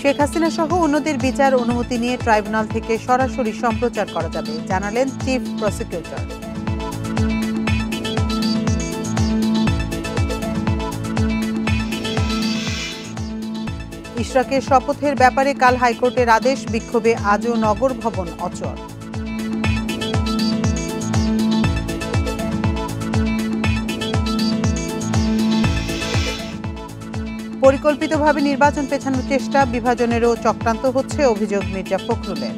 শেখ হাসিনা সহ অন্যদের বিচার অনুমতি নিয়ে ট্রাইব্যুনাল থেকে সরাসরি সম্প্রচার করা যাবে, জানালেন চিফ প্রসিকিউটর। ইশরাকের শপথের ব্যাপারে কাল হাইকোর্টের আদেশ, বিক্ষোভে আজও নগর ভবন অচল। পরিকল্পিতভাবে নির্বাচন পেছানোর চেষ্টা, বিভাজনেরও চক্রান্ত হচ্ছে, অভিযোগ মির্জা ফখরুলের।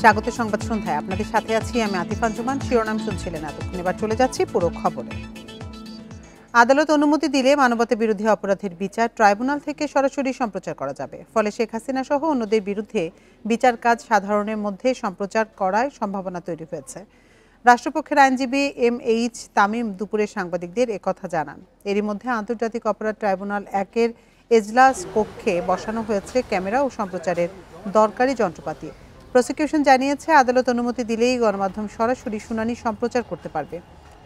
স্বাগত সংবাদ সন্ধ্যায়, আপনাদের সাথে আছি আমি আতিফ আঞ্জুমান। শিরোনাম শুনছিলেন এতক্ষণ, এবার চলে যাচ্ছি পুরো খবরে। আদালত অনুমতি দিলে মানবতা বিরোধী অপরাধের বিচার ট্রাইব্যুনাল থেকে সরাসরি সম্প্রচার করা যাবে। ফলে শেখ হাসিনা সহ অন্যদের বিরুদ্ধে বিচার কাজ সাধারণের মধ্যে সম্প্রচার করার সম্ভাবনা তৈরি হয়েছে। রাষ্ট্রপক্ষের আইনজীবী MH তামিম দুপুরে সাংবাদিকদের একথা জানান। এরই মধ্যে আন্তর্জাতিক অপরাধ ট্রাইব্যুনাল 1-এর এজলাস কক্ষে বসানো হয়েছে ক্যামেরা ও সম্প্রচারের দরকারি যন্ত্রপাতি। প্রসিকিউশন জানিয়েছে, আদালত অনুমতি দিলেই গণমাধ্যম সরাসরি শুনানি সম্প্রচার করতে পারবে।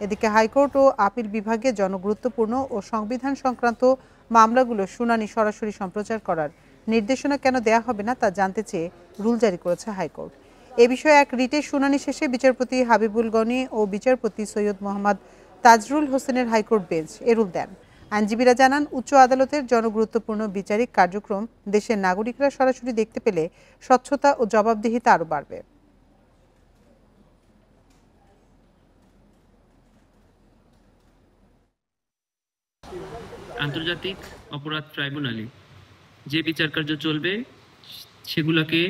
এদিকে হাইকোর্ট ও আপিল বিভাগে জনগুরুত্বপূর্ণ ও সংবিধান সংক্রান্ত মামলাগুলো শুনানি সরাসরি সম্প্রচার করার নির্দেশনা কেন দেয়া হবে না তা জানতে চেয়ে রুল জারি করেছে হাইকোর্ট। এ বিষয়ে এক রিটের শুনানি শেষে বিচারপতি হাবিবুল গনি ও বিচারপতি সৈয়দ মোহাম্মদ তাজরুল হোসেনের হাইকোর্ট বেঞ্চ এ রুল দেন। আইনজীবীরা জানান, উচ্চ আদালতের জনগুরুত্বপূর্ণ বিচারিক কার্যক্রম দেশের নাগরিকরা সরাসরি দেখতে পেলে স্বচ্ছতা ও জবাবদিহিতা আরও বাড়বে। আন্তর্জাতিক অপরাধ ট্রাইব্যুনালে যে বিচার কার্য চলবে সেগুলোকে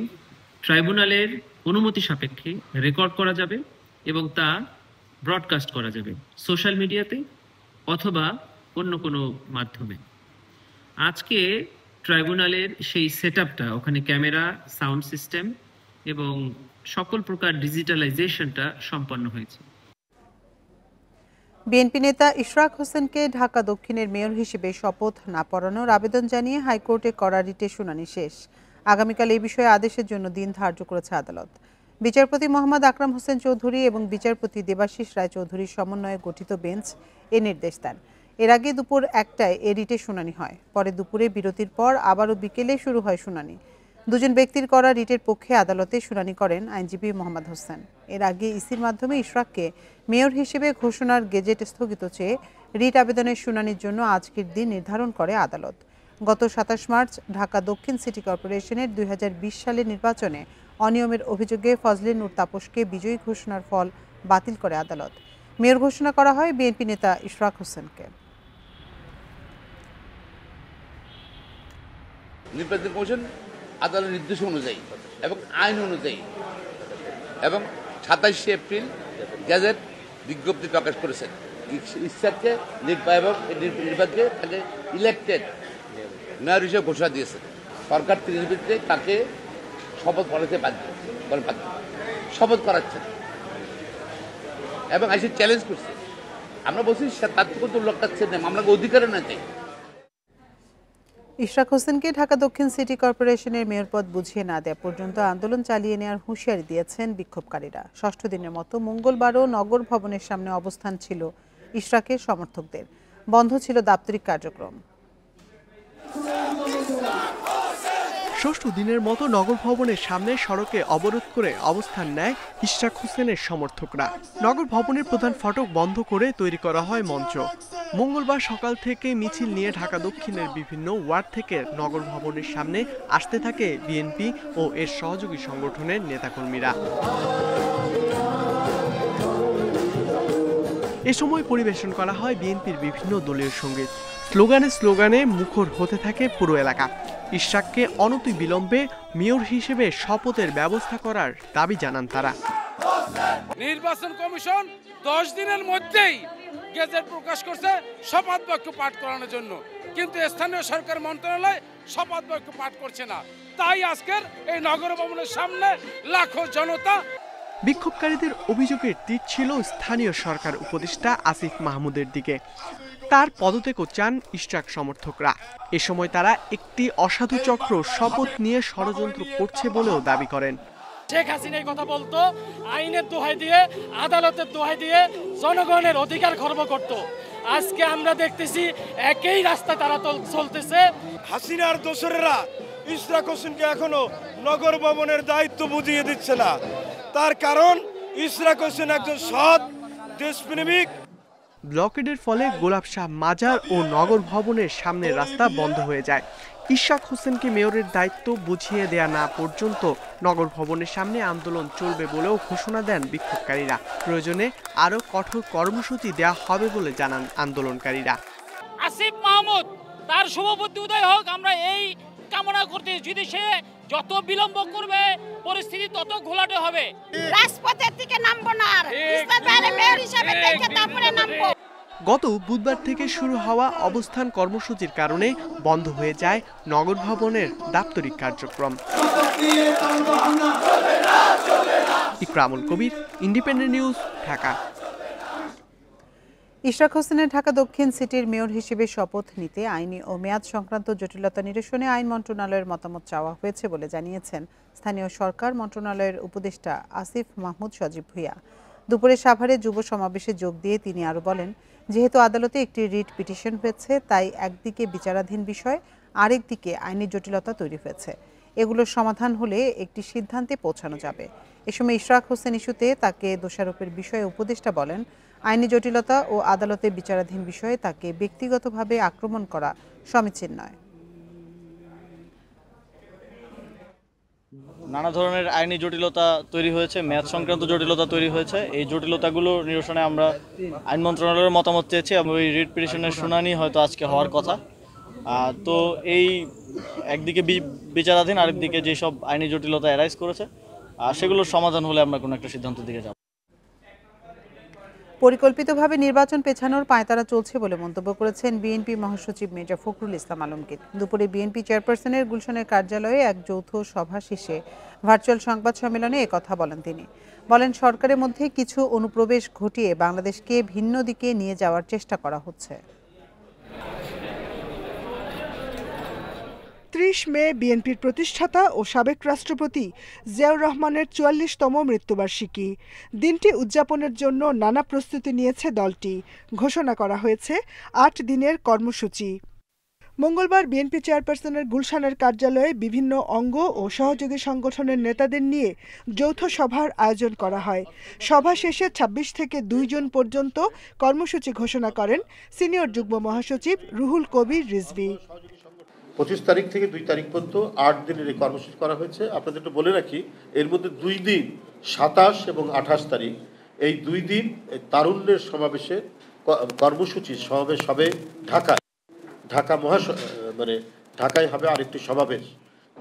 ট্রাইব্যুনালের অনুমতি সাপেক্ষে রেকর্ড করা যাবে এবং তা ব্রডকাস্ট করা যাবে সোশ্যাল মিডিয়াতে অথবা অন্য কোনো মাধ্যমে। আজকে ট্রাইব্যুনালের সেই সেটআপটা, ওখানে ক্যামেরা, সাউন্ড সিস্টেম এবং সকল প্রকার ডিজিটালাইজেশনটা সম্পন্ন হয়েছে। বিএনপি নেতা ইশরাক হোসেনকে ঢাকা দক্ষিণের মেয়র হিসেবে শপথ না পড়ানোর আবেদন জানিয়ে হাইকোর্টে করা রিটে শুনানি শেষ। আগামীকাল এই বিষয়ে আদেশের জন্য দিন ধার্য করেছে আদালত। বিচারপতি মোহাম্মদ আকরাম হোসেন চৌধুরী এবং বিচারপতি দেবাশিস রায় চৌধুরীর সমন্বয়ে গঠিত বেঞ্চ এ নির্দেশ দেন। এর আগে দুপুর 1টায় এ রিটে শুনানি হয়। পরে দুপুরে বিরতির পর আবারও বিকেলে শুরু হয় শুনানি। দুজন ব্যক্তির করা রিটের পক্ষে আদালতে শুনানি করেন আইনজীবী মোহাম্মদ হোসেন। এর আগে ইসির মাধ্যমে ইশরাককে মেয়র হিসেবে ঘোষণার গেজেট স্থগিত চেয়ে রিট আবেদনের শুনানির জন্য আজকের দিন নির্ধারণ করে আদালত। গত 27 মার্চ ঢাকা দক্ষিণ সিটি কর্পোরেশনের 2020 সালের নির্বাচনে অনিয়মের অভিযোগে ফজলে নূর তাপসকে বিজয়ী ঘোষণার ফল বাতিল করে আদালত। মেয়র ঘোষণা করা হয় বিএনপি নেতা ইশরাক হোসেনকে। নির্বাচন কমিশন আদালতের নির্দেশ অনুযায়ী এবং আইন অনুযায়ী এবং 27শে এপ্রিল গেজেট বিজ্ঞপ্তি প্রকাশ করেছেন। ইশরাককে নির্বাচনে তাকে ইলেক্টেড মেয়র হিসেবে ঘোষণা দিয়েছেন। সরকার 30 ভিত্তিতে তাকে শপথ পড়াতে বাধ্য শপথ করাচ্ছেন এবং এসে চ্যালেঞ্জ করছে। আমরা বলছি তার থেকে তো লোক কাছে নেই, মামলাকে অধিকারে না চাই। ইশরাক হোসেনকে ঢাকা দক্ষিণ সিটি কর্পোরেশনের মেয়র পদ বুঝিয়ে না দেওয়া পর্যন্ত আন্দোলন চালিয়ে নেওয়ার হুঁশিয়ারি দিয়েছেন বিক্ষোভকারীরা। ষষ্ঠ দিনের মতো মঙ্গলবারও নগর ভবনের সামনে অবস্থান ছিল ইশরাকের সমর্থকদের। বন্ধ ছিল দাপ্তরিক কার্যক্রম। ষষ্ঠ দিনের মতো নগর ভবনের সামনে সড়কে অবরোধ করে অবস্থান নেয় ইশরাক হোসেনের সমর্থকরা। নগর ভবনের প্রধান ফটক বন্ধ করে তৈরি করা হয় মঞ্চ। মঙ্গলবার সকাল থেকে মিছিল নিয়ে ঢাকা দক্ষিণের বিভিন্ন ওয়ার্ড থেকে নগর ভবনের সামনে আসতে থাকে বিএনপি ও এর সহযোগী সংগঠনের নেতাকর্মীরা। এ সময় পরিবেশন করা হয় বিএনপির বিভিন্ন দলীয় সঙ্গীত। স্লোগানে মুখর হতে থাকে পুরো এলাকা। ইশরাককে অনতিবিলম্বে মেয়র হিসেবে শপথের ব্যবস্থা করার দাবি জানান তারা। নির্বাচন কমিশন 10 দিনের মধ্যেই গেজেট প্রকাশ করছে শপথ বাক্য পাঠ করানোর জন্য, কিন্তু স্থানীয় সরকার মন্ত্রণালয় শপথ বাক্য পাঠ করছে না। তাই আজকের এই নগর ভবনের সামনে লাখো জনতা। বিক্ষোভকারীদের অভিযোগের তীর ছিল স্থানীয় সরকার উপদেষ্টা আসিফ মাহমুদের দিকে। তার পদত্যাগও চান ইশরাক সমর্থকরা। এ সময় তারা একটি অসাধু চক্র শপথ নিয়ে ষড়যন্ত্র করছে বলেও দাবি করেন। শেখ হাসিনা কথা বলতো, আইনের দোহাই দিয়ে, আদালতের দোহাই দিয়ে জনগণের অধিকার খর্ব করত। আজকে আমরা দেখতেছি একই রাস্তা তারা চলতেছে। হাসিনার দোসরেরা ইশরাক হোসেনকে এখনো নগর ভবনের দায়িত্ব বুঝিয়ে দিচ্ছে না। তার কারণ ইশরাক হোসেন একজন সৎ দেশপ্রেমিক। ব্লকেডের ফলে গোলাপ শাহ মাজার ও নগর ভবনের সামনের রাস্তা বন্ধ হয়ে যায়। ইশরাক হোসেনকে মেয়রের দায়িত্ব বুঝিয়ে দেয়া না পর্যন্ত নগর ভবনের সামনে আন্দোলন চলবে বলেও ঘোষণা দেন বিক্ষোভকারীরা। প্রয়োজনে আরও কঠোর কর্মসূচি দেয়া হবে বলে জানান আন্দোলনকারীরা। আসিফ মাহমুদ তার শুভবুদ্ধি উদয় হোক, আমরা এই কামনা করতে। যদি সে যত বিলম্ব করবে পরিস্থিতি তত ঘোলাটে হবে। রাজপথের দিকে নামবো না, মেয়র হিসেবে দেখে তারপরে নামবো। গত বুধবার থেকে শুরু হওয়া অবস্থান কর্মসূচির কারণে বন্ধ হয়ে যায় নগর ভবনের দাপ্তরিক কার্যক্রম। ইকরামুল কবির, ইন্ডিপেন্ডেন্ট নিউজ, ঢাকা। ইশরাক হোসেনের ঢাকা দক্ষিণ সিটির মেয়র হিসেবে শপথ নিতে আইনি ও মেয়াদ সংক্রান্ত জটিলতা নিরসনে আইন মন্ত্রণালয়ের মতামত চাওয়া হয়েছে বলে জানিয়েছেন স্থানীয় সরকার মন্ত্রণালয়ের উপদেষ্টা আসিফ মাহমুদ সজীব ভুঁইয়া। দুপুরে সাভারে যুব সমাবেশে যোগ দিয়ে তিনি আরও বলেন, যেহেতু আদালতে একটি রিট পিটিশন হয়েছে, তাই একদিকে বিচারাধীন বিষয়, আরেকদিকে আইনি জটিলতা তৈরি হয়েছে। এগুলোর সমাধান হলে একটি সিদ্ধান্তে পৌঁছানো যাবে। এ সময় ইশরাক হোসেন ইস্যুতে তাকে দোষারোপের বিষয়ে উপদেষ্টা বলেন, আইনি জটিলতা ও আদালতে বিচারাধীন বিষয়ে তাকে ব্যক্তিগতভাবে আক্রমণ করা সমীচীন নয়। নানা ধরনের আইনি জটিলতা তৈরি হয়েছে, মেয়াদ সংক্রান্ত জটিলতা তৈরি হয়েছে। এই জটিলতাগুলো নিরসনে আমরা আইন মন্ত্রণালয়ের মতামত চেয়েছি এবং এই রিট পিটিশনের শুনানি হয়তো আজকে হওয়ার কথা। তো এই একদিকে বিচারাধীন, আরেকদিকে যেসব আইনি জটিলতা অ্যারাইজ করেছে সেগুলোর সমাধান হলে আমরা কোনো একটা সিদ্ধান্তের দিকে যাব। পরিকল্পিতভাবে নির্বাচন পেছানোর পায়তারা চলছে বলে মন্তব্য করেছেন বিএনপি মহাসচিব মির্জা ফখরুল ইসলাম আলমগীর। দুপুরে বিএনপি চেয়ারপারসনের গুলশানের কার্যালয়ে এক যৌথ সভা শেষে ভার্চুয়াল সংবাদ সম্মেলনে একথা বলেন তিনি। বলেন, সরকারের মধ্যে কিছু অনুপ্রবেশ ঘটিয়ে বাংলাদেশকে ভিন্ন দিকে নিয়ে যাওয়ার চেষ্টা করা হচ্ছে। ৩০ মে বিএনপির প্রতিষ্ঠাতা ও সাবেক রাষ্ট্রপতি জিয়াউর রহমানের ৪৪তম মৃত্যুবার্ষিকী। দিনটি উদযাপনের জন্য নানা প্রস্তুতি নিয়েছে দলটি। ঘোষণা করা হয়েছে ৮ দিনের কর্মসূচি। মঙ্গলবার বিএনপি চেয়ারপারসনের গুলশানের কার্যালয়ে বিভিন্ন অঙ্গ ও সহযোগী সংগঠনের নেতাদের নিয়ে যৌথ সভার আয়োজন করা হয়। সভা শেষে ২৬ থেকে ২ জুন পর্যন্ত কর্মসূচি ঘোষণা করেন সিনিয়র যুগ্ম মহাসচিব রুহুল কবির রিজভী। ২৫ তারিখ থেকে ২ তারিখ পর্যন্ত ৮ দিনের এই কর্মসূচি করা হয়েছে। আপনাদের একটু বলে রাখি, এর মধ্যে 2 দিন ২৭ এবং ২৮ তারিখ, এই 2 দিন তারুণ্যের সমাবেশে কর্মসূচি সমাবেশ হবে ঢাকায়। ঢাকায় হবে আরেকটি সমাবেশ।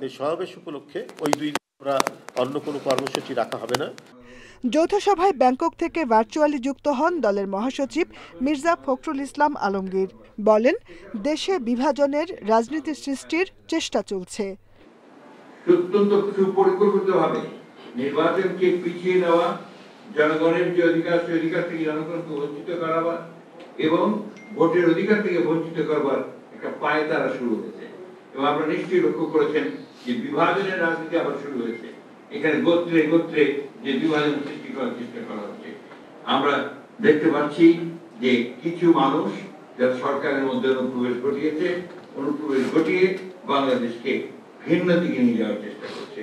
এই সমাবেশ উপলক্ষে ওই 2 দিন আমরা অন্য কোনো কর্মসূচি রাখা হবে না। যৌথ সভায় ব্যাংকক থেকে ভার্চুয়ালি যুক্ত হন দলের মহাসচিব মির্জা ফখরুল ইসলাম আলমগীর। বলেন, দেশে বিভাজনের রাজনীতি সৃষ্টির চেষ্টা চলছে। অত্যন্ত সুপরিকল্পিতভাবে নির্বাচনকে পিছিয়ে দেওয়া, জনগণের যে অধিকার সেই অধিকার থেকে জনগণকে বঞ্চিত করাবার এবং ভোটের অধিকার থেকে বঞ্চিত করবার একটা পায়তারা শুরু হয়েছে। এবং আপনারা নিশ্চয়ই লক্ষ্য করেছেন যে বিভাজনের রাজনীতি আবার শুরু হয়েছে। এখানে গোত্রে গোত্রে যে বিভাজন সৃষ্টি করার চেষ্টা করা হচ্ছে। আমরা দেখতে পাচ্ছি যে কিছু মানুষ যারা সরকারের মধ্যে অনুপ্রবেশ ঘটিয়ে বাংলাদেশকে ভিন্ন দিকে নিয়ে যাওয়ার চেষ্টা করছে।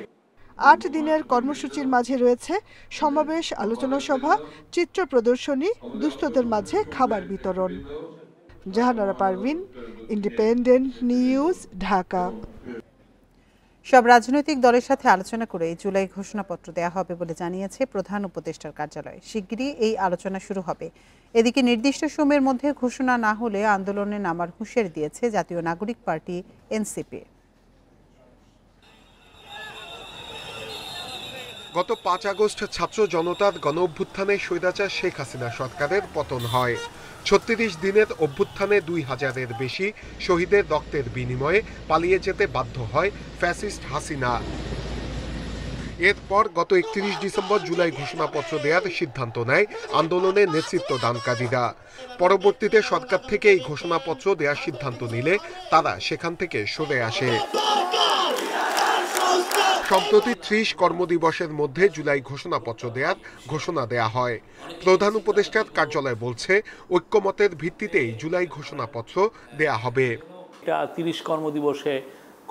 ৮ দিনের কর্মসূচির মাঝে রয়েছে সমাবেশ, আলোচনা সভা, চিত্র প্রদর্শনী, দুস্থদের মাঝে খাবার বিতরণ। Jahanara Parvin, Independent News, Dhaka. সব রাজনৈতিক দলের সাথে আলোচনা করে জুলাই ঘোষণাপত্র দেওয়া হবে বলে জানিয়েছে প্রধান উপদেষ্টার কার্যালয়। শিগগিরই এই আলোচনা শুরু হবে। এদিকে নির্দিষ্ট সময়ের মধ্যে ঘোষণা না হলে আন্দোলনে নামার হুঁশিয়ারি দিয়েছে জাতীয় নাগরিক পার্টি এনসিপি। গত ৫ আগস্ট ছাত্র জনতার গণ অভ্যুত্থানে স্বৈরাচার শেখ হাসিনা সরকারের পতন হয়। ৩৬ দিনের অভ্যুত্থানে ২,০০০-এর বেশি শহীদের রক্তের বিনিময়ে পালিয়ে যেতে বাধ্য হয় ফ্যাসিস্ট হাসিনা। এরপর গত ৩১ ডিসেম্বর জুলাই ঘোষণাপত্র দেওয়ার সিদ্ধান্ত নেয় আন্দোলনের নেতৃত্ব দানকারীরা। পরবর্তীতে সরকার থেকে এই ঘোষণাপত্র দেওয়ার সিদ্ধান্ত নিলে তারা সেখান থেকে সরে আসে। সম্প্রতি 30 কর্মদিবসের মধ্যে জুলাই ঘোষণাপত্র দেওয়ার ঘোষণা দেয়া হয়। প্রধান উপদেষ্টার কার্যালয় বলছে ঐক্যমতের ভিত্তিতেই জুলাই ঘোষণাপত্র দেয়া হবে। 30 কর্মদিবসে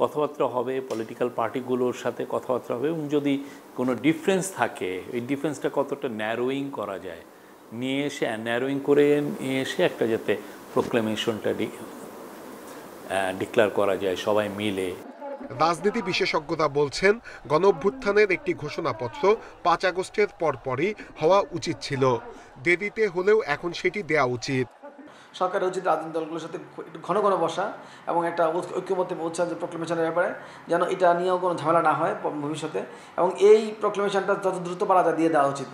কথাবার্তা হবে, পলিটিক্যাল পার্টিগুলোর সাথে কথাবার্তা হবে, এবং যদি কোনো ডিফারেন্স থাকে এই ডিফারেন্সটা কতটা ন্যারোয়িং করা যায় নিয়ে এসে ন্যারোয়িং করে নিয়ে এসে একটা যাতে প্রোক্লেমেশনটা ডিক্লেয়ার করা যায় সবাই মিলে। রাজনীতি বিশেষজ্ঞরা বলছেন গণঅভ্যুত্থানের একটি ঘোষণাপত্র 5 আগস্টের পরপরই হওয়া উচিত ছিল। দেরিতে হলেও এখন সেটি দেয়া উচিত। সরকারের উচিত রাজনৈতিক দলগুলোর সাথে একটু ঘন ঘন বসা এবং একটা ঐক্যমত্যে পৌঁছা যে প্রোক্লেমেশনের ব্যাপারে, যেন এটা নিয়েও কোনো ঝামেলা না হয় ভবিষ্যতে, এবং এই প্রোক্লেমেশনটা যত দ্রুত পারা যায় দিয়ে দেওয়া উচিত।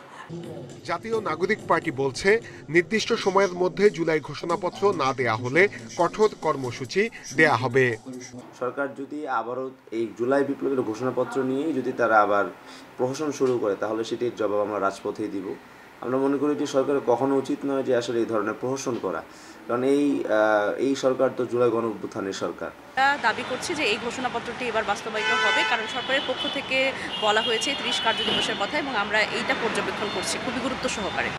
জাতীয় নাগরিক পার্টি বলছে নির্দিষ্ট সময়ের মধ্যে জুলাই ঘোষণাপত্র না দেয়া হলে কঠোর কর্মসূচি দেয়া হবে। সরকার যদি আবারও এই জুলাই বিপ্লবের ঘোষণাপত্র নিয়ে যদি তারা আবার প্রহসন শুরু করে, তাহলে সেটির জবাব আমরা রাজপথেই দিব। আমরা মনে করি যে সরকারের কখনো উচিত নয় যে আসলে এই ধরনের প্রহসন করা, কারণ এই সরকার তো জুলাই গণঅভ্যুত্থানের সরকার। দাবি করছি যে এই ঘোষণাপত্রটি এবার বাস্তবায়িত হবে, কারণ সরকারের পক্ষ থেকে বলা হয়েছে 30 কার্যদিবসের কথা, এবং আমরা এইটা পর্যবেক্ষণ করছি খুবই গুরুত্ব সহকারে।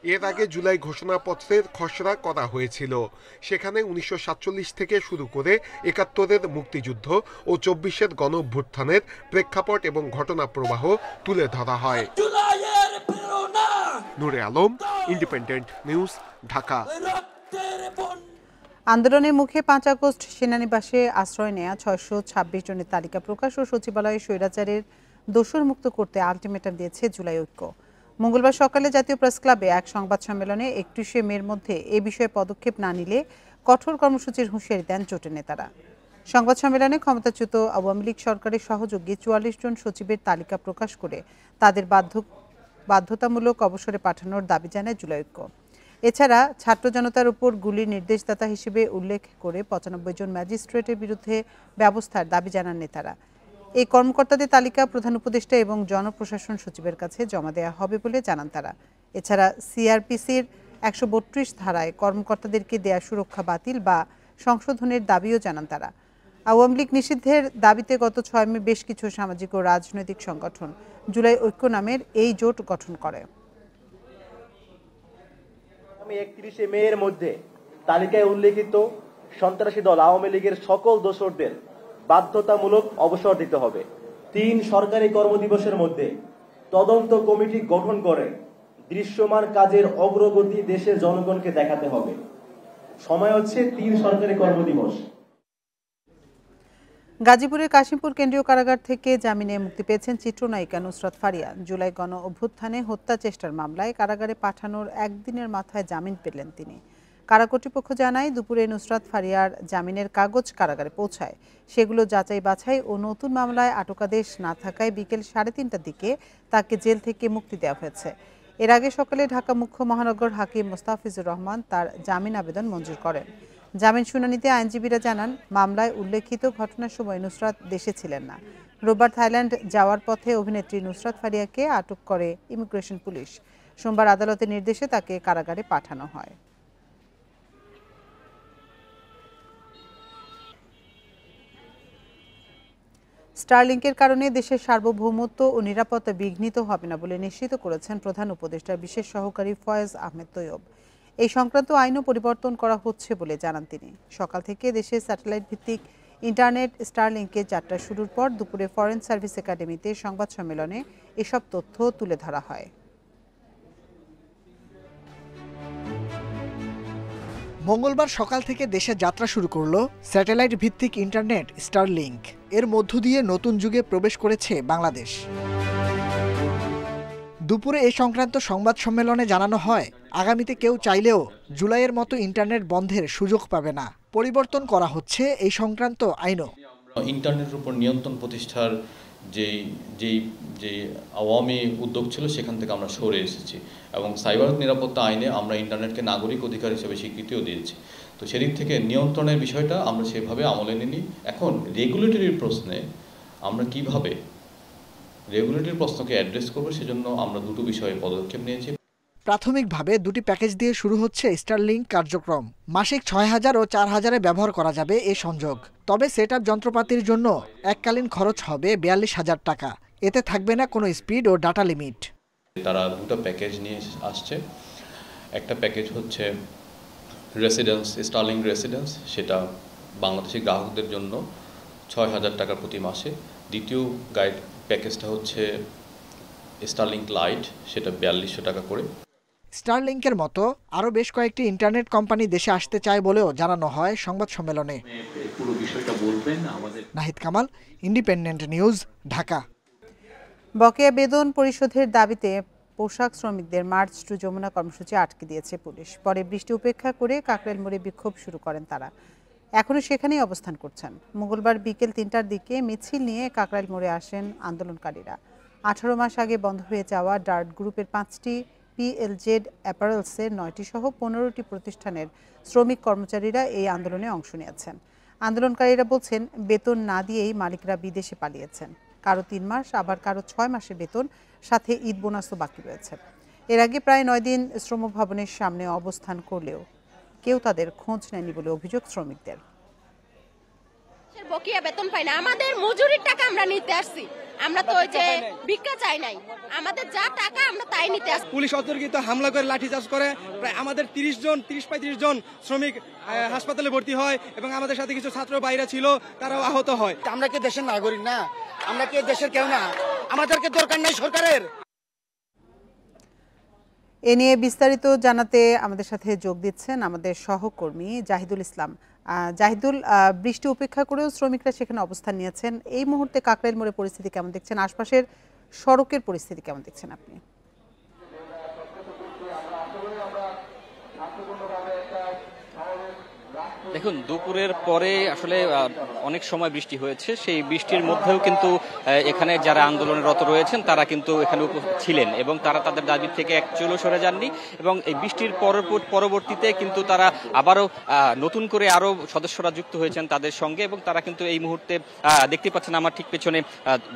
এর আগে জুলাই ঘোষণাপত্রের খসড়া করা হয়েছিল। সেখানে 1947 থেকে শুরু করে 71-এর মুক্তিযুদ্ধ ও 24-এর গণঅভ্যুত্থানের প্রেক্ষাপট এবং ঘটনা প্রবাহ তুলে ধরা হয়। নূরে আলম, ইন্ডিপেন্ডেন্ট নিউজ, ঢাকা। আন্দোলনের মুখে 5 আগস্ট সেনানিবাসে আশ্রয় নেয়া 626 জনের তালিকা প্রকাশ ও সচিবালয়ে স্বৈরাচারের দোষর মুক্ত করতে আলটিমেটাম দিয়েছে জুলাই ঐক্য। মঙ্গলবার সকালে জাতীয় প্রেস ক্লাবে এক সংবাদ সম্মেলনে 31শে মের মধ্যে এ বিষয়ে পদক্ষেপ না নিলে কঠোর কর্মসূচির হুঁশিয়ারি দেন জোটের নেতারা। সংবাদ সম্মেলনে ক্ষমতাচ্যুত আওয়ামী লীগ সরকারের সহযোগী 44 জন সচিবের তালিকা প্রকাশ করে তাদের বাধ্যতামূলক অবসরে পাঠানোর দাবি জানায় জুলাই ঐক্য। এছাড়া ছাত্র জনতার উপর গুলির নির্দেশদাতা হিসেবে উল্লেখ করে 95 জন ম্যাজিস্ট্রেটের বিরুদ্ধে ব্যবস্থার দাবি জানান নেতারা। এই কর্মকর্তাদের তালিকা প্রধান উপদেষ্টা এবং জনপ্রশাসন সচিবের কাছে জমা দেওয়া হবে বলে জানান তারা। এছাড়া সিআরপিসির 132 ধারায় কর্মকর্তাদেরকে দেয়া সুরক্ষা বাতিল বা সংশোধনের দাবিও জানান তারা। আওয়ামী লীগ নিষিদ্ধের দাবিতে গত 6 মে বেশ কিছু সামাজিক ও রাজনৈতিক সংগঠন জুলাই ঐক্য নামের এই জোট গঠন করে। 31শে মের মধ্যে তালিকায় উল্লেখিত সন্ত্রাসী দল আওয়ামী লীগের সকল দোসরদের বাধ্যতামূলক অবসর দিতে হবে। 3 সরকারি কর্মদিবসের মধ্যে তদন্ত কমিটি গঠন করে দৃশ্যমান কাজের অগ্রগতি দেশের জনগণকে দেখাতে হবে। সময় হচ্ছে 3 সরকারি কর্মদিবস। গাজীপুরের কাশিমপুর কেন্দ্রীয় কারাগার থেকে জামিনে মুক্তি পেয়েছেন চিত্রনায়িকা নুসরাত ফারিয়া। জুলাই গণ অভ্যুত্থানে হত্যা চেষ্টার মামলায় কারাগারে পাঠানোর একদিনের মাথায় জামিন পেলেন তিনি। কারা কর্তৃপক্ষ জানায় দুপুরে নুসরাত ফারিয়ার জামিনের কাগজ কারাগারে পৌঁছায়। সেগুলো যাচাই বাছাই ও নতুন মামলায় আটকাদেশ না থাকায় বিকেল 3:30টার দিকে তাকে জেল থেকে মুক্তি দেওয়া হয়েছে। এর আগে সকালে ঢাকা মুখ্য মহানগর হাকিম মোস্তাফিজুর রহমান তার জামিন আবেদন মঞ্জুর করেন। জামিন শুনানিতে আইনজীবীরা জানান, মামলায় উল্লেখিত ঘটনার সময় নুসরাত দেশে ছিলেন না। রোববার থাইল্যান্ড যাওয়ার পথে অভিনেত্রী নুসরাত ফারিয়াকে আটক করে ইমিগ্রেশন পুলিশ। সোমবার আদালতের নির্দেশে তাকে কারাগারে পাঠানো হয়। স্টারলিংকের কারণে দেশের সার্বভৌমত্ব ও নিরাপত্তা বিঘ্নিত হবে না বলে নিশ্চিত করেছেন প্রধান উপদেষ্টার বিশেষ সহকারী ফয়েজ আহমেদ তৈয়ব। এই সংক্রান্ত আইনও পরিবর্তন করা হচ্ছে বলে জানান তিনি। সকাল থেকে দেশে স্যাটেলাইট ভিত্তিক ইন্টারনেট স্টারলিংকের যাত্রা শুরুর পর দুপুরে ফরেন সার্ভিস একাডেমিতে সংবাদ সম্মেলনে এসব তথ্য তুলে ধরা হয়। মঙ্গলবার সকাল থেকে দেশে যাত্রা শুরু করল স্যাটেলাইট ভিত্তিক ইন্টারনেট স্টারলিংক। এর মধ্য দিয়ে নতুন যুগে প্রবেশ করেছে বাংলাদেশ। দুপুরে এ সংক্রান্ত সংবাদ সম্মেলনে জানানো হয়, আগামীতে কেউ চাইলেও জুলাইয়ের মতো ইন্টারনেট বন্ধের সুযোগ পাবে না। পরিবর্তন করা হচ্ছে এই সংক্রান্ত আইনও। ইন্টারনেটের উপর নিয়ন্ত্রণ প্রতিষ্ঠার যে আওয়ামী উদ্যোগ ছিল সেখান থেকে আমরা সরে এসেছি এবং সাইবার নিরাপত্তা আইনে আমরা ইন্টারনেটকে নাগরিক অধিকার হিসেবে স্বীকৃতিও দিয়েছি। তো সেদিক থেকে নিয়ন্ত্রণের বিষয়টা আমরা সেভাবে আমলে নিই। এখন রেগুলেটরির প্রশ্নে আমরা কিভাবে রেগুলেটরি প্রশ্নকে অ্যাড্রেস করবো, সেজন্য আমরা দুটো বিষয়ে পদক্ষেপ নিয়েছি। প্রাথমিকভাবে দুটি প্যাকেজ দিয়ে শুরু হচ্ছে স্টারলিংক কার্যক্রম। মাসিক ৬,০০০ ও ৪,০০০-এ ব্যবহার করা যাবে এ সংযোগ। তবে সেটআপ যন্ত্রপাতির জন্য এককালীন খরচ হবে ৪২,০০০ টাকা। এতে থাকবে না কোনো স্পিড ও ডাটা লিমিট। তারা দুটো প্যাকেজ নিয়ে আসছে। একটা প্যাকেজ হচ্ছে রেসিডেন্স, স্টারলিংক রেসিডেন্স, সেটা বাংলাদেশি গ্রাহকদের জন্য ৬,০০০ টাকা প্রতি মাসে। দ্বিতীয় গাইড প্যাকেজটা হচ্ছে স্টারলিংক লাইট, সেটা ৪২০০ টাকা করে। স্টারলিংকের মতো আরও বেশ কয়েকটি ইন্টারনেট কোম্পানি দেশে আসতে চায় বলেও জানানো হয় সংবাদ সম্মেলনে। পুরো বিষয়টা বলবেন আমাদের। Nahid Kamal, independent News, Dhaka. বকেয়া বেতন পরিশোধের দাবিতে পোশাক শ্রমিকদের মার্চ টু যমুনা কর্মসূচি আটকে দিয়েছে পুলিশ। পরে বৃষ্টি উপেক্ষা করে কাকরাইল মোড়ে বিক্ষোভ শুরু করেন তারা। এখনও সেখানেই অবস্থান করছেন। মঙ্গলবার বিকেল ৩টার দিকে মিছিল নিয়ে কাকরাইল মোড়ে আসেন আন্দোলনকারীরা। 18 মাস আগে বন্ধ হয়ে যাওয়া ডার্ট গ্রুপের 5টি, PLZ অ্যাপারেলসের 9টি সহ 15টি প্রতিষ্ঠানের শ্রমিক কর্মচারীরা এই আন্দোলনে অংশ নিয়েছেন। আন্দোলনকারীরা বলছেন, বেতন না দিয়েই মালিকরা বিদেশে পালিয়েছেন। কারো 3 মাস, আবার কারো 6 মাসের বেতন, সাথে ঈদ বোনাসও বাকি রয়েছে। এর আগে প্রায় 9 দিন শ্রম ভবনের সামনে অবস্থান করলেও কেউ তাদের খোঁজ নেয়নি বলে অভিযোগ শ্রমিকদের। বকেয়া বেতন পাই না, আমাদের মজুরির টাকা আমরা নিতে আসছি। আমরা তো ওই যে ভিক্ষা চাই নাই, আমাদের যা টাকা আমরা তাই নিতে আসছি। পুলিশ অতর্কিত হামলা করে লাঠিচার্জ করে প্রায় আমাদের 30-35 জন শ্রমিক হাসপাতালে ভর্তি হয় এবং আমাদের সাথে কিছু ছাত্র বাইরে ছিল, তারাও আহত হয়। আমরা কি দেশের নাগরিক না? আমরা কি দেশের কেউ না? আমাদেরকে দরকার নাই সরকারের। এ নিয়ে বিস্তারিত জানাতে আমাদের সাথে যোগ দিচ্ছেন আমাদের সহকর্মী জাহিদুল ইসলাম। জাহিদুল, বৃষ্টি উপেক্ষা করেও শ্রমিকরা সেখানে অবস্থান নিয়েছেন। এই মুহূর্তে কাকরাইল মোড়ে পরিস্থিতি কেমন দেখছেন? আশপাশের সড়কের পরিস্থিতি কেমন দেখছেন আপনি? দেখুন, দুপুরের পরে আসলে অনেক সময় বৃষ্টি হয়েছে। সেই বৃষ্টির মধ্যেও কিন্তু এখানে যারা আন্দোলনরত রয়েছেন তারা কিন্তু এখানে ছিলেন এবং তারা তাদের দাবি থেকে একচুলও সরে যাননি। এবং এই বৃষ্টির পরবর্তীতে কিন্তু তারা আবারও নতুন করে আরও সদস্যরা যুক্ত হয়েছেন তাদের সঙ্গে এবং তারা কিন্তু এই মুহূর্তে দেখতে পাচ্ছেন আমার ঠিক পেছনে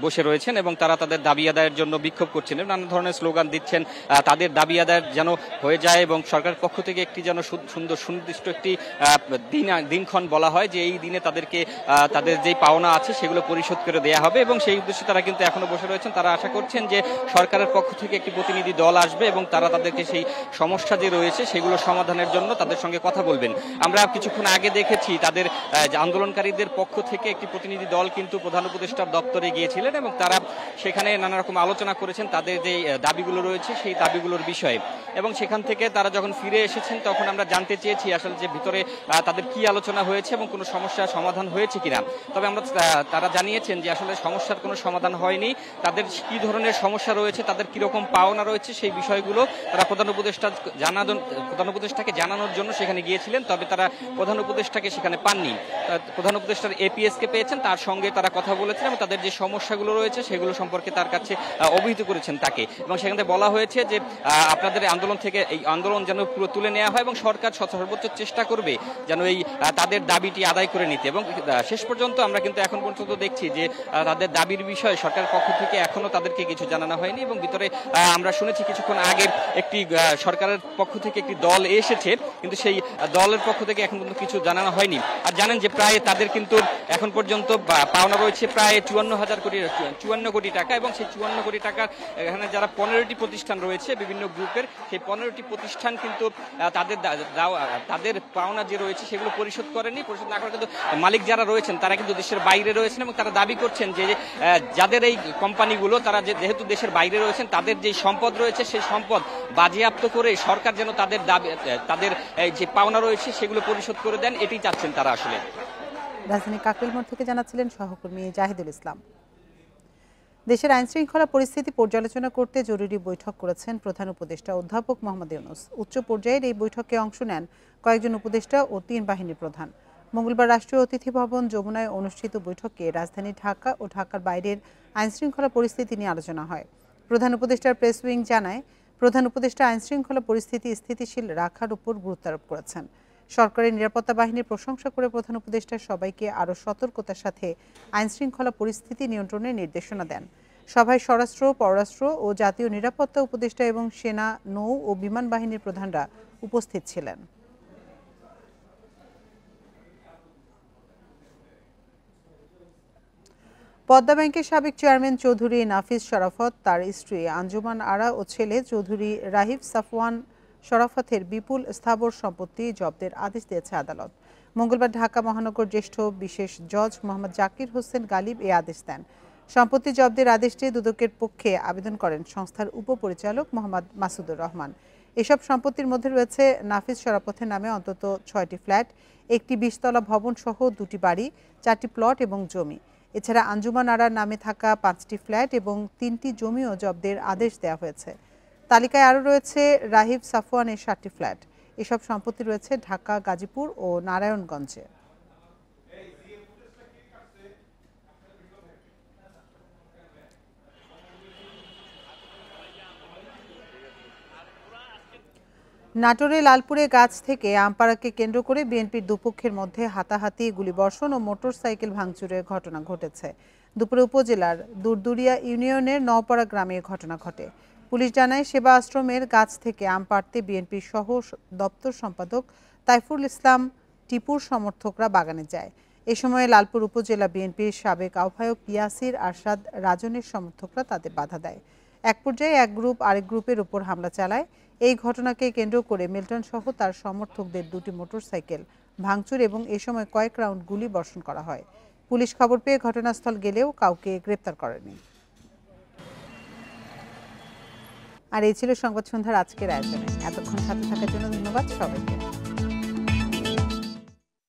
বসে রয়েছেন এবং তারা তাদের দাবি আদায়ের জন্য বিক্ষোভ করছেন, নানা ধরনের স্লোগান দিচ্ছেন। তাদের দাবি আদায়ের যেন হয়ে যায় এবং সরকারের পক্ষ থেকে একটি যেন সুন্দর সুনির্দিষ্ট একটি দিনক্ষণ বলা হয় যে এই দিনে তাদেরকে তাদের যেই পাওনা আছে সেগুলো পরিশোধ করে দেয়া হবে এবং সেই উদ্দেশ্যে তারা কিন্তু এখনো বসে রয়েছেন। তারা আশা করছেন যে সরকারের পক্ষ থেকে একটি প্রতিনিধি দল আসবে এবং তারা তাদেরকে সেই সমস্যা যে রয়েছে সেগুলো সমাধানের জন্য তাদের সঙ্গে কথা বলবেন। আমরা কিছুক্ষণ আগে দেখেছি তাদের আন্দোলনকারীদের পক্ষ থেকে একটি প্রতিনিধি দল কিন্তু প্রধান উপদেষ্টার দপ্তরে গিয়েছিলেন এবং তারা সেখানে নানা রকম আলোচনা করেছেন তাদের যে দাবিগুলো রয়েছে সেই দাবিগুলোর বিষয়ে। এবং সেখান থেকে তারা যখন ফিরে এসেছেন তখন আমরা জানতে চেয়েছি আসলে যে ভিতরে তাদের কি আলোচনা হয়েছে এবং কোনো সমস্যার সমাধান হয়েছে কিনা। তবে তারা জানিয়েছেন যে আসলে সমস্যার কোনো সমাধান হয়নি। তাদের কি ধরনের সমস্যা রয়েছে, তাদের কিরকম পাওনা রয়েছে সেই বিষয়গুলো তারা প্রধান উপদেষ্টাকে জানানোর জন্য সেখানে গিয়েছিলেন। তবে তারা প্রধান উপদেষ্টাকে সেখানে পাননি। প্রধান উপদেষ্টার APS-কে পেয়েছেন, তার সঙ্গে তারা কথা বলেছেন এবং তাদের যে সমস্যাগুলো রয়েছে সেগুলো সম্পর্কে তার কাছে অবহিত করেছেন তাকে। এবং সেখানে বলা হয়েছে যে আপনাদের আন্দোলন থেকে এই আন্দোলন যেন পুরো তুলে নেওয়া হয় এবং সরকার সর্বোচ্চ চেষ্টা করবে যেন এই তাদের দাবিটি আদায় করে নিতে। এবং শেষ পর্যন্ত আমরা কিন্তু এখন পর্যন্ত দেখছি যে তাদের দাবির বিষয়ে সরকারের পক্ষ থেকে এখনো তাদেরকে কিছু জানানো হয়নি এবং ভিতরে আমরা শুনেছি কিছুক্ষণ আগে একটি সরকারের পক্ষ থেকে একটি দল এসেছে, কিন্তু সেই দলের পক্ষ থেকে এখন পর্যন্ত কিছু জানানো হয়নি। আর জানেন যে প্রায় তাদের কিন্তু এখন পর্যন্ত পাওনা রয়েছে প্রায় 54 কোটি টাকা এবং সেই 54 কোটি টাকার এখানে যারা 15টি প্রতিষ্ঠান রয়েছে বিভিন্ন গ্রুপের, সেই 15টি প্রতিষ্ঠান কিন্তু তাদের পাওনা যে রয়েছে সেগুলো পরিশোধ করেনি। পরিশোধ না করে কিন্তু মালিক যারা রয়েছেন তারা কিন্তু দেশের বাইরে রয়েছেন এবং তারা দাবি করছেন যে যাদের এই কোম্পানিগুলো তারা যেহেতু দেশের বাইরে রয়েছেন তাদের যে সম্পদ রয়েছে সেই সম্পদ বাজেয়াপ্ত করে সরকার যেন তাদের দাবি তাদের যে পাওনা রয়েছে সেগুলো পরিশোধ করে দেন, এটাই চাচ্ছেন তারা আসলে। রাজধানী কাকরাইল মোড় থেকে জানাচ্ছিলেন সহকর্মী জাহিদুল ইসলাম। দেশের আইনশৃঙ্খলা পরিস্থিতি পর্যালোচনা করতে জরুরি বৈঠক করেছেন প্রধান উপদেষ্টা অধ্যাপক মোহাম্মদ ইউনূস। উচ্চ পর্যায়ের এই বৈঠকে অংশ নেন কয়েকজন উপদেষ্টা ও 3 বাহিনীর প্রধান। মঙ্গলবার রাষ্ট্রীয় অতিথি ভবন যমুনায় অনুষ্ঠিত বৈঠকে রাজধানী ঢাকা ও ঢাকার বাইরের আইনশৃঙ্খলা পরিস্থিতি নিয়ে আলোচনা হয়। প্রধান উপদেষ্টার প্রেস উইং জানায়, প্রধান উপদেষ্টা আইনশৃঙ্খলা পরিস্থিতি স্থিতিশীল রাখার উপর গুরুত্ব আরোপ করেছেন। সরকারের নিরাপত্তা বাহিনীর প্রশংসা করে প্রধান উপদেষ্টা সবাইকে আরও সতর্কতার সাথে আইনশৃঙ্খলা পরিস্থিতি নিয়ন্ত্রণের নির্দেশনা দেন। সভায় স্বরাষ্ট্র, পররাষ্ট্র ও জাতীয় নিরাপত্তা উপদেষ্টা এবং সেনা, নৌ ও বিমান বাহিনীর প্রধানরা উপস্থিত ছিলেন। পদ্মা ব্যাংকের সাবেক চেয়ারম্যান চৌধুরী নাফিস শরাফত, তার স্ত্রী আঞ্জুমান আরা ও ছেলে চৌধুরী রাহিব সাফওয়ান শরাফতের বিপুল স্থাবর সম্পত্তি জব্দের আদেশ দিয়েছে আদালত। মঙ্গলবার ঢাকা মহানগর জ্যেষ্ঠ বিশেষ জজ মোহাম্মদ জাকির হোসেন গালিব এই আদেশ দেন। সম্পত্তি জব্দের আদেশটি দুদকের পক্ষে আবেদন করেন সংস্থার উপপরিচালক মোহাম্মদ মাসুদুর রহমান। এসব সম্পত্তির মধ্যে রয়েছে নাফিস শরাফতের নামে অন্তত 6টি ফ্ল্যাট, একটি 20তলা ভবন সহ 2টি বাড়ি, 4টি প্লট এবং জমি। এছাড়া আঞ্জুমান আরার নামে থাকা 5টি ফ্ল্যাট এবং 3টি জমিও জব্দের আদেশ দেওয়া হয়েছে। তালিকায় আরও রয়েছে রাহিব সাফওয়ানের 7টি ফ্ল্যাট। এসব সম্পত্তি রয়েছে ঢাকা, গাজীপুর ও নারায়ণগঞ্জে। নাটোরে লালপুরে গাছ থেকে আম পাড়াকে কেন্দ্র করে বিএনপির দুপক্ষের মধ্যে হাতাহাতি, গুলিবর্ষণ ও মোটরসাইকেল ভাঙচুরের ঘটনা ঘটেছে। দুপুরে উপজেলার দুরদুরিয়া ইউনিয়নের নওপাড়া গ্রামে ঘটনা ঘটে। পুলিশ জানায়, সেবা আশ্রমের গাছ থেকে আম পাড়তে বিএনপির সহ দপ্তর সম্পাদক তাইফুল ইসলাম টিপুর সমর্থকরা বাগানে যায়। এ সময় লালপুর উপজেলা বিএনপির সাবেক আহ্বায়ক ইয়াসির আরশাদ রাজনের সমর্থকরা তাদের বাধা দেয়। এক পর্যায়ে এক গ্রুপ আরেক গ্রুপের উপর হামলা চালায়। এই ঘটনাকে কেন্দ্র করে মিল্টন সহ তার সমর্থকদের 2টি মোটরসাইকেল ভাঙচুর এবং এ সময় কয়েক রাউন্ড গুলি বর্ষণ করা হয়। পুলিশ খবর পেয়ে ঘটনাস্থল গেলেও কাউকে গ্রেপ্তার করেনি। আর এই ছিল সংবাদ সন্ধ্যার আজকের আয়োজনে। এতক্ষণ সাথে থাকার জন্য ধন্যবাদ সবাইকে।